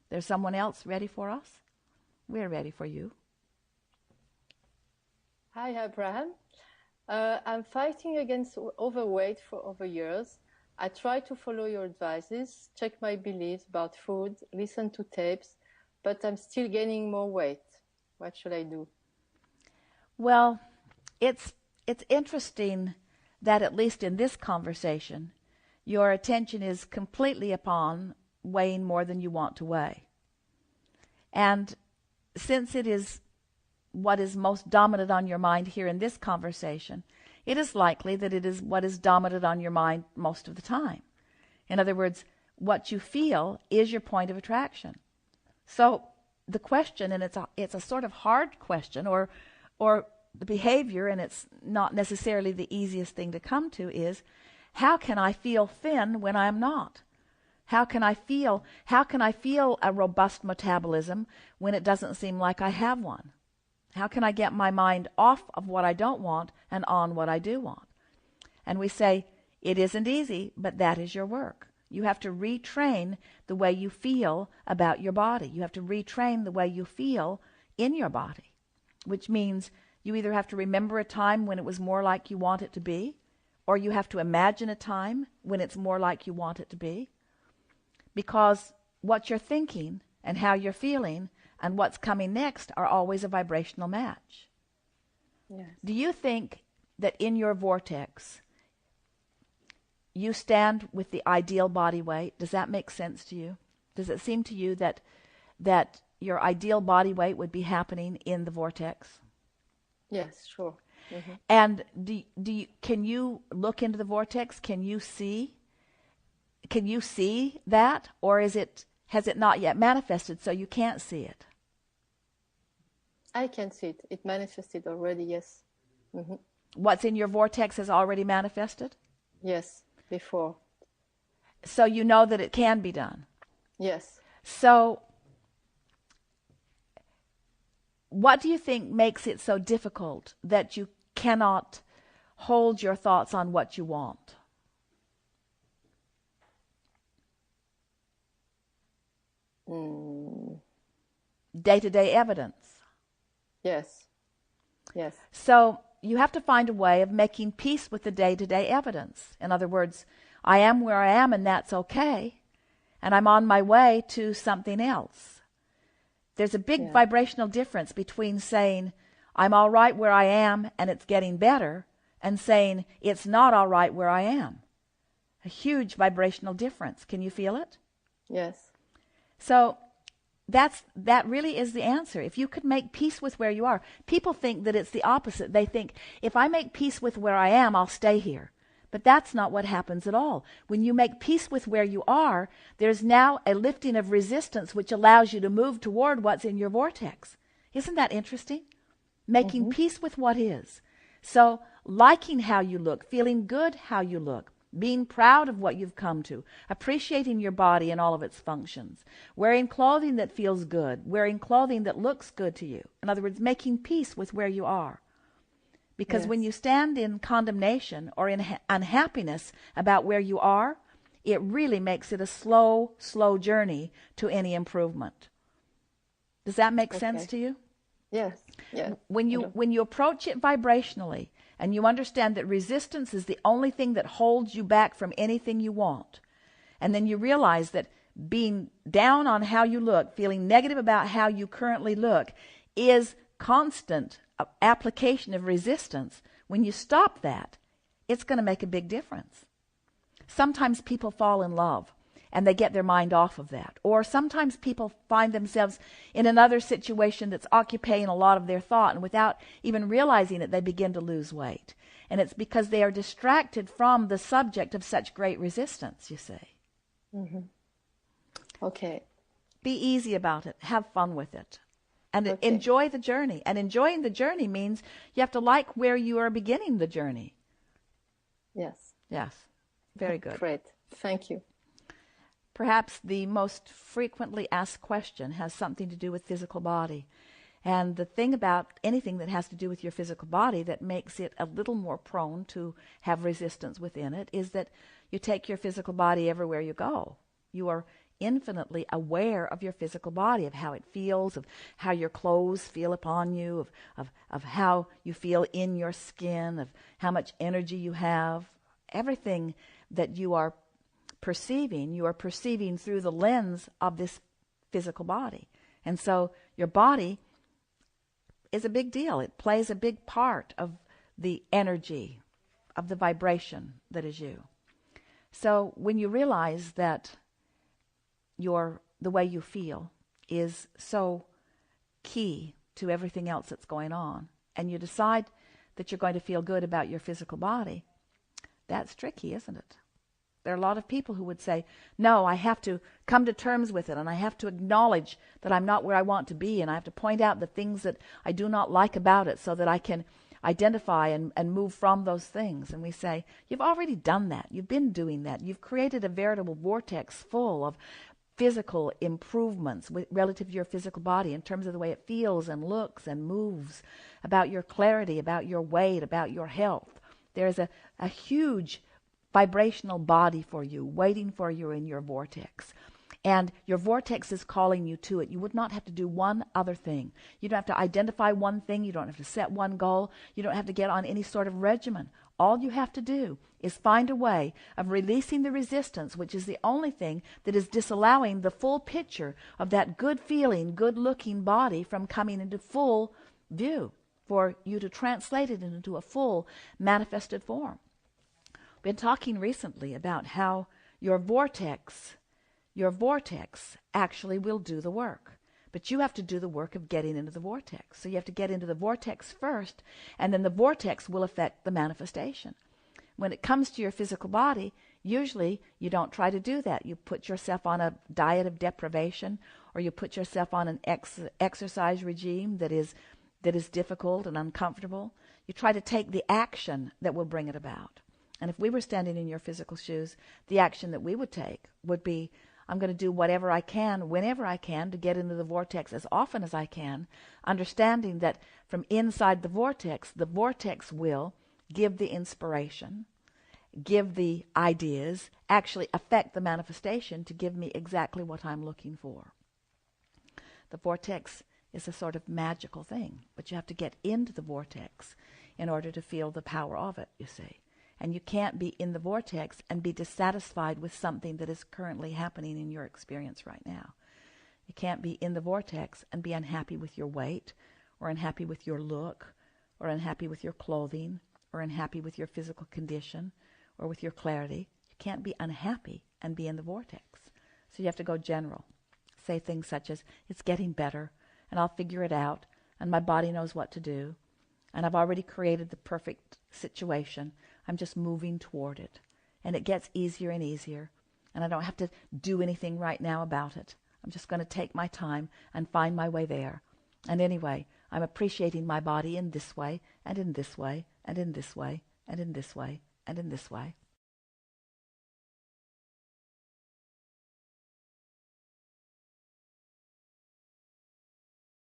There's someone else ready for us? We're ready for you. Hi, Abraham. I'm fighting against overweight for over years. I try to follow your advices, check my beliefs about food, listen to tapes, but I'm still gaining more weight. What should I do? Well, it's interesting that at least in this conversation, your attention is completely upon weighing more than you want to weigh. And since it is what is most dominant on your mind here in this conversation, it is likely that it is what is dominant on your mind most of the time. In other words, what you feel is your point of attraction. So the question, and it's a sort of hard question, or the behavior, and it's not necessarily the easiest thing to come to, is how can I feel thin when I am not? How can I feel a robust metabolism when it doesn't seem like I have one? How can I get my mind off of what I don't want and on what I do want? And we say, it isn't easy, but that is your work. You have to retrain the way you feel about your body. You have to retrain the way you feel in your body, which means you either have to remember a time when it was more like you want it to be, or you have to imagine a time when it's more like you want it to be, because what you're thinking and how you're feeling and what's coming next are always a vibrational match. Yes. Do you think that in your vortex you stand with the ideal body weight? Does that make sense to you? Does it seem to you that your ideal body weight would be happening in the vortex? Yes, sure. Mm-hmm. And can you look into the vortex? Can you see that, or has it not yet manifested so you can't see it? I can see it. It manifested already, yes. Mm-hmm. What's in your vortex has already manifested? Yes, before. So you know that it can be done? Yes. So what do you think makes it so difficult that you cannot hold your thoughts on what you want? Day-to-day evidence. Yes. Yes. So you have to find a way of making peace with the day-to-day evidence. In other words, I am where I am and that's okay, and I'm on my way to something else. There's a big vibrational difference between saying, I'm all right where I am and it's getting better, and saying, it's not all right where I am. A huge vibrational difference. Can you feel it? Yes. So that really is the answer. If you could make peace with where you are. People think that it's the opposite. They think, if I make peace with where I am, I'll stay here. But that's not what happens at all. When you make peace with where you are, there's now a lifting of resistance which allows you to move toward what's in your vortex. Isn't that interesting? Making peace with what is. So liking how you look, feeling good how you look, being proud of what you've come to, appreciating your body and all of its functions, wearing clothing that feels good, wearing clothing that looks good to you. In other words, making peace with where you are. Because when you stand in condemnation or in unhappiness about where you are, it really makes it a slow, slow journey to any improvement. Does that make sense to you? Yes. Yes. When you approach it vibrationally, and you understand that resistance is the only thing that holds you back from anything you want, and then you realize that being down on how you look, feeling negative about how you currently look, is constant application of resistance. When you stop that, it's going to make a big difference. Sometimes people fall in love and they get their mind off of that. Or sometimes people find themselves in another situation that's occupying a lot of their thought, and without even realizing it, they begin to lose weight. And it's because they are distracted from the subject of such great resistance, you see. Mm-hmm. Okay. Be easy about it. Have fun with it. And enjoy the journey. And enjoying the journey means you have to like where you are beginning the journey. Yes. Yes. Very good. Great. Thank you. Perhaps the most frequently asked question has something to do with physical body. And the thing about anything that has to do with your physical body that makes it a little more prone to have resistance within it is that you take your physical body everywhere you go. You are infinitely aware of your physical body, of how it feels, of how your clothes feel upon you, of how you feel in your skin, of how much energy you have. Everything that you are perceiving through the lens of this physical body. And so your body is a big deal. It plays a big part of the energy, of the vibration that is you. So when you realize that the way you feel is so key to everything else that's going on, and you decide that you're going to feel good about your physical body, that's tricky, isn't it? There are a lot of people who would say, no, I have to come to terms with it, and I have to acknowledge that I'm not where I want to be, and I have to point out the things that I do not like about it so that I can identify and move from those things. And we say, you've already done that. You've been doing that. You've created a veritable vortex full of physical improvements relative to your physical body in terms of the way it feels and looks and moves, about your clarity, about your weight, about your health. There's a huge vibrational body for you, waiting for you in your vortex. And your vortex is calling you to it. You would not have to do one other thing. You don't have to identify one thing. You don't have to set one goal. You don't have to get on any sort of regimen. All you have to do is find a way of releasing the resistance, which is the only thing that is disallowing the full picture of that good feeling, good looking body from coming into full view, for you to translate it into a full manifested form. Been talking recently about how your vortex actually will do the work. But you have to do the work of getting into the vortex. So you have to get into the vortex first, and then the vortex will affect the manifestation. When it comes to your physical body, usually you don't try to do that. You put yourself on a diet of deprivation, or you put yourself on an exercise regime that is difficult and uncomfortable. You try to take the action that will bring it about. And if we were standing in your physical shoes, the action that we would take would be, I'm going to do whatever I can, whenever I can, to get into the vortex as often as I can, understanding that from inside the vortex will give the inspiration, give the ideas, actually affect the manifestation to give me exactly what I'm looking for. The vortex is a sort of magical thing, but you have to get into the vortex in order to feel the power of it, you see. And you can't be in the vortex and be dissatisfied with something that is currently happening in your experience right now. You can't be in the vortex and be unhappy with your weight, or unhappy with your look, or unhappy with your clothing, or unhappy with your physical condition, or with your clarity. You can't be unhappy and be in the vortex. So you have to go general. Say things such as, it's getting better, and I'll figure it out, and my body knows what to do, and I've already created the perfect situation. I'm just moving toward it. And it gets easier and easier. And I don't have to do anything right now about it. I'm just going to take my time and find my way there. And anyway, I'm appreciating my body in this way, and in this way, and in this way, and in this way, and in this way.